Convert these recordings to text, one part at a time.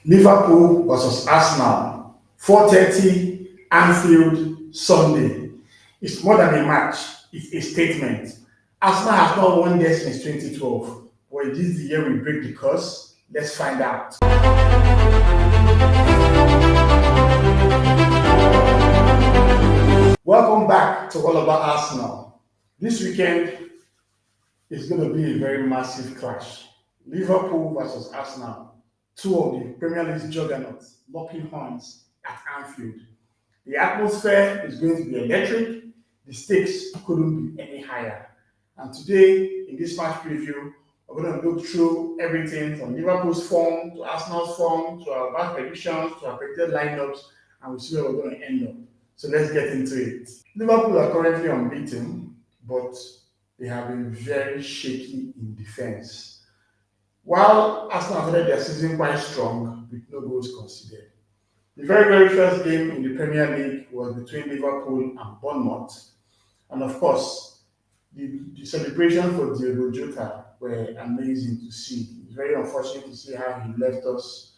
Liverpool versus Arsenal, 4:30 Anfield Sunday. It's more than a match, it's a statement. Arsenal has not won there since 2012. Well, this is the year we break the curse. Let's find out. Welcome back to All About Arsenal. This weekend is going to be a very massive clash. Liverpool versus Arsenal, two of the Premier League's juggernauts, locking horns at Anfield. The atmosphere is going to be electric. The stakes couldn't be any higher. And today, in this match preview, we're going to look through everything from Liverpool's form to Arsenal's form to our bad predictions to our predicted lineups, and we'll see where we're going to end up. So let's get into it. Liverpool are currently unbeaten, but they have been very shaky in defense. While Arsenal started their season quite strong with no goals conceded. The very first game in the Premier League was between Liverpool and Bournemouth. And of course, the celebration for Diego Jota were amazing to see. It's very unfortunate to see how he left us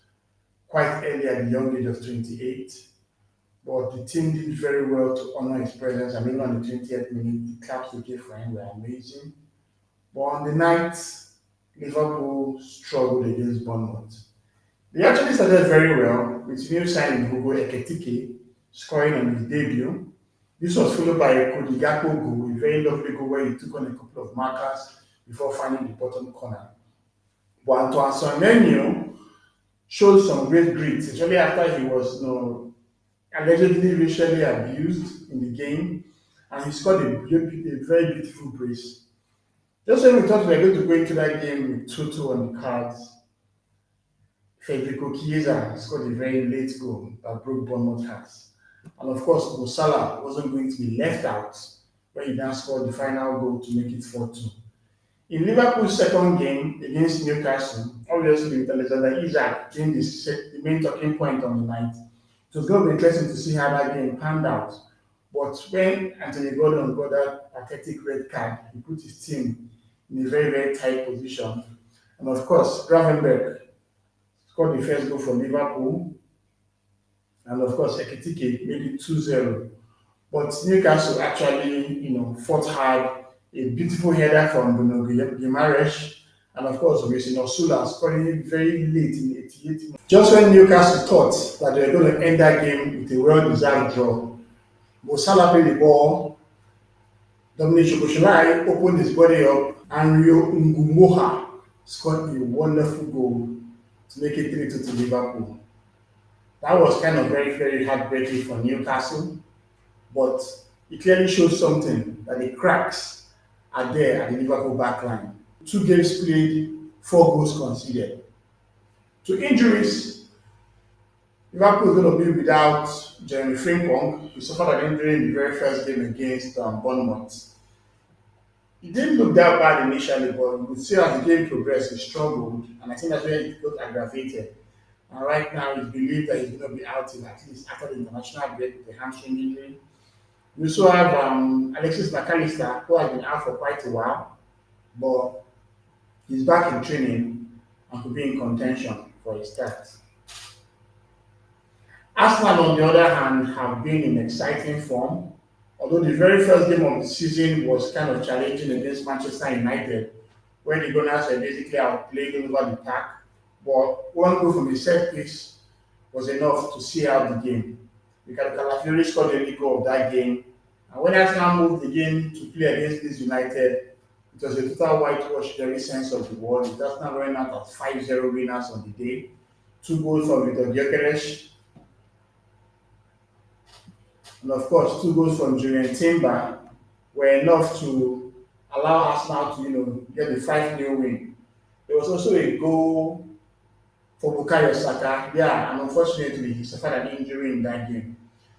quite early at the young age of 28. But the team did very well to honor his presence. I mean, on the 20th minute, the claps we gave for him were amazing. But on the night, Liverpool struggled against Bournemouth. They actually started very well with new signing Eberechi Eze scoring on his debut. This was followed by a Cody Gakpo goal, a very lovely goal where he took on a couple of markers before finding the bottom corner. But Antoine Semenyo showed some great grit, especially after he was allegedly racially abused in the game, and he scored a very beautiful brace. Just when we thought we were going to go into that game with 2-2 on the cards, Federico Chiesa scored a very late goal that broke Bournemouth's hearts. And of course, Mo Salah wasn't going to be left out when he then scored the final goal to make it 4-2. In Liverpool's second game against Newcastle, obviously with Alexander Isak being the main talking point on the night, it was going to be interesting to see how that game panned out. But when Anthony Gordon got that pathetic red card, he put his team in a very tight position. And of course, Gravenberch scored the first goal for Liverpool. And of course, Ekitike made it 2-0. But Newcastle actually, fought hard. A beautiful header from Bruno Guimaraes. And of course, Mason Osula scoring very late in the 88th minute. Just when Newcastle thought that they were going to end that game with a well-deserved draw, Mo Salah played the ball, Dominic Szoboszlai opened his body up, and Rio Ngumoha scored a wonderful goal to make it 3-2 to Liverpool. That was kind of very heartbreaking for Newcastle, but it clearly shows something that the cracks are there at the Liverpool backline. 2 games played, 4 goals conceded. To injuries, Liverpool is going to be without Jeremy Frimpong. He suffered an injury in the very first game against Bournemouth. He didn't look that bad initially, but you could see as the game progressed, he struggled, and I think that's where it got aggravated. And right now, it's believed that he's going to be out till at least after the international break with a hamstring injury. We also have Alexis McAllister, who has been out for quite a while, but he's back in training and could be in contention for a start. Arsenal, on the other hand, have been in exciting form. Although the very first game of the season was kind of challenging against Manchester United, where the Gunners were basically outplayed over the park. But one goal from a set piece was enough to see out the game. Ricardo Calafiori scored the only goal of that game. And when Arsenal moved again to play against Leeds United, it was a total whitewash in every sense of the word. With Arsenal running out as 5-0 winners on the day. 2 goals from Ødegaard, and of course 2 goals from Julian Timber were enough to allow Arsenal to get the 5-0 win. There was also a goal for Bukayo Saka. Yeah, and unfortunately he suffered an injury in that game.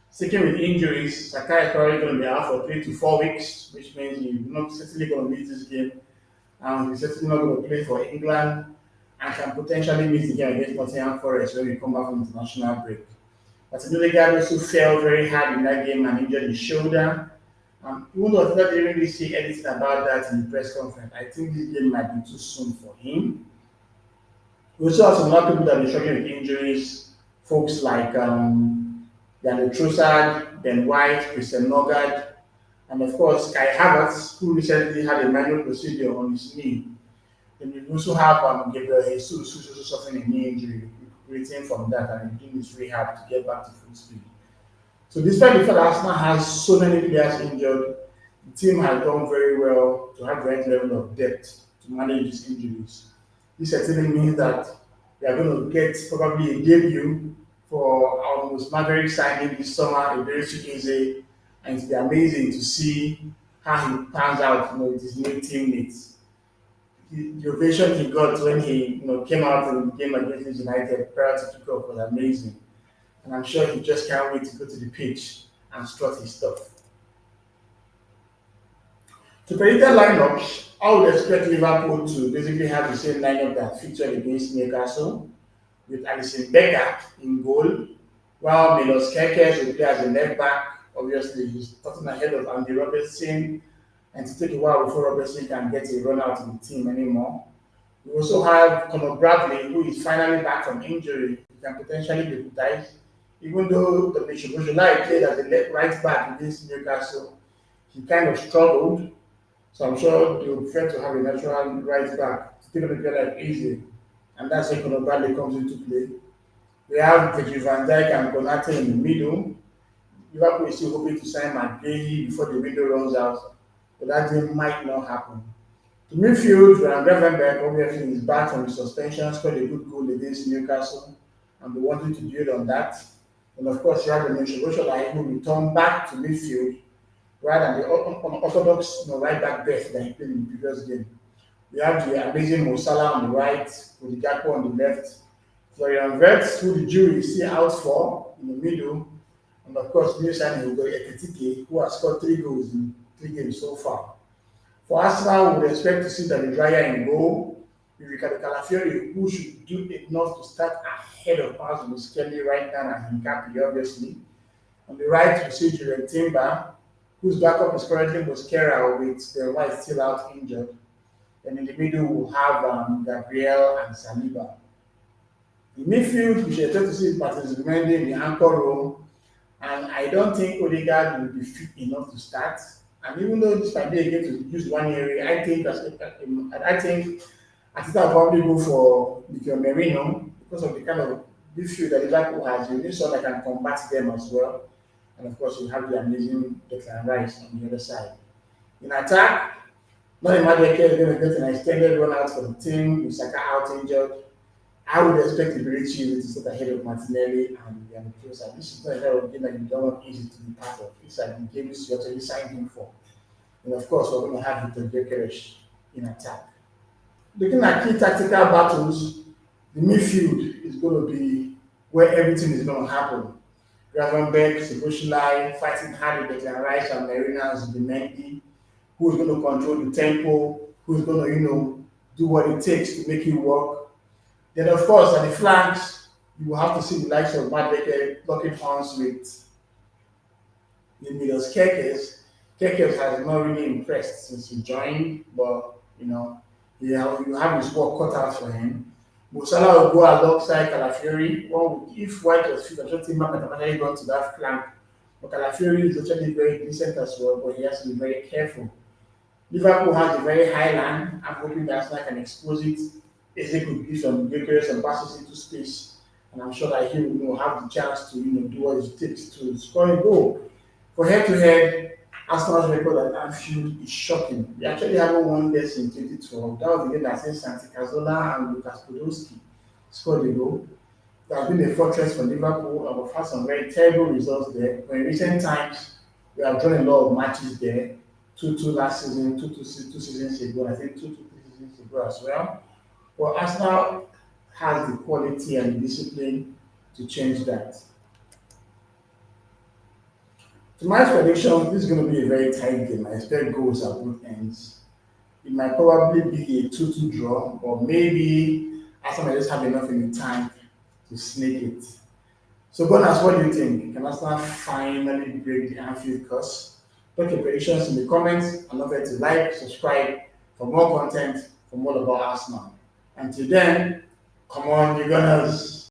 Sticking with injuries, Saka is probably going to be out for 3 to 4 weeks, which means he's not certainly going to miss this game. And he's certainly not going to play for England and can potentially miss the game against Nottingham Forest when we come back from international break. But Ødegaard also fell very hard in that game and injured his shoulder. Even though I didn't really see anything about that in the press conference, I think this game might be too soon for him. We also have some other people that are struggling with injuries, folks like Yannick Trossard, Ben White, Christian Nogard, and of course Kai Havertz, who recently had a minor procedure on his knee. Then we also have Gabriel Jesus, who's also suffering a knee injury, recuperating from that and doing his rehab to get back to full speed. So despite the fact that Arsenal has so many players injured, the team has done very well to have the right level of depth to manage these injuries. This certainly means that we are going to get probably a debut for our most maverick signing this summer, Eberechi Eze, and it's be amazing to see how he pans out, with his new teammates. The ovation he got when he, came out in the game against Leeds United prior to kickoff was amazing, and I'm sure he just can't wait to go to the pitch and strut his stuff. To predict the lineups, I would expect Liverpool to basically have the same lineup that featured against Newcastle, with Alisson Becker in goal, while Milos Kerkez will play as a left back. Obviously, he's starting ahead of Andy Robertson, and to take a while before Robertson can get a run out in the team anymore. We also have Conor Bradley, who is finally back from injury. He can potentially be deputized, even though the July played as a right back against Newcastle. He kind of struggled, so I'm sure they would prefer to have a natural right back to take on a player like Eze, and that's where Conor Bradley comes into play. We have Virgil van Dijk and Konate in the middle. Liverpool is still hoping to sign McGahey before the window runs out, but that thing might not happen. To midfield, Ryan Gravenberg obviously is back from the suspension, scored a good goal against Newcastle, and we wanted to build on that. And of course, you have the mention that he will return back to midfield rather than the unorthodox right back berth that he played in the previous game. We have the amazing Mo Salah on the right, Ødegaard on the left, Florian Wirtz, who the jury is still out for, in the middle, and of course, new signing Ødegaard Ekitike, who has scored 3 goals in 3 games so far. For Arsenal, we would expect to see David Raya in goal, with Ricardo Calafiori, who should do enough to start ahead of Arsenal Kelly right now and Hincapié, obviously. On the right, we see Julian Timber, whose backup is currently Mosquera, with the White still out injured. And in the middle, we'll have Gabriel and Saliba. In midfield, we should expect to see Patrice Zubimendi in the anchor role, and I don't think Ødegaard will be fit enough to start. And even though this might be a game to use one area, I think Atita will probably go for Mikel Merino because of the kind of midfield that Liverpool has. You need someone that can combat them as well. And of course, you have the amazing Declan Rice on the other side. In attack, Noni Madueke is going to get an extended run out for the team with Saka out injured. I would expect Eberechi Eze to sit ahead of Martinelli and Yannick Trossard. This is not a kind of game that you don't want easy to be part of. It's like the game you actually signed him for. And of course, we're going to have Victor Gyökeres in attack. Looking at key tactical battles, the midfield is going to be where everything is going to happen. Gravenberg, Szoboszlai fighting hard with Declan Rice and Marina Zubimendi, who is going to control the tempo, who is going to, do what it takes to make it work. Then, of course, at the flanks, you will have to see the likes of Madueke locking horns with Milos Kerkez. Kerkez has not really impressed since he joined, but you have his work cut out for him. Mo Salah will go alongside Calafiori. If White was fit, I'm sure Timber might have actually gone to that flank. But Calafiori is actually very decent as well, but he has to be very careful. Liverpool has a very high line. I'm hoping that Arsenal can expose it. Eze could give some Gyökeres and passes into space, and I'm sure that he will have the chance to do what it takes to score a goal. For head-to-head, Arsenal's record at Anfield is shocking. They actually haven't won this in 2012. That was the game that since Santi Cazorla and Lucas Podolski scored a goal. It has been a fortress for Liverpool, and we've had some very terrible results there. But in recent times, we have drawn a lot of matches there. 2-2 last season, 2-2 two seasons ago, I think 2-2 3 seasons ago as well. But Arsenal has the quality and the discipline to change that. To my prediction, this is going to be a very tight game. I expect goals at both ends. It might probably be a 2-2 draw, or maybe Arsenal might just have enough in the tank to snake it. So, Gunners, what do you think? Can Arsenal finally break the Anfield curse? Put your predictions in the comments, and don't forget to like, subscribe for more content from all about Arsenal. Until then, Come on, you Gunners.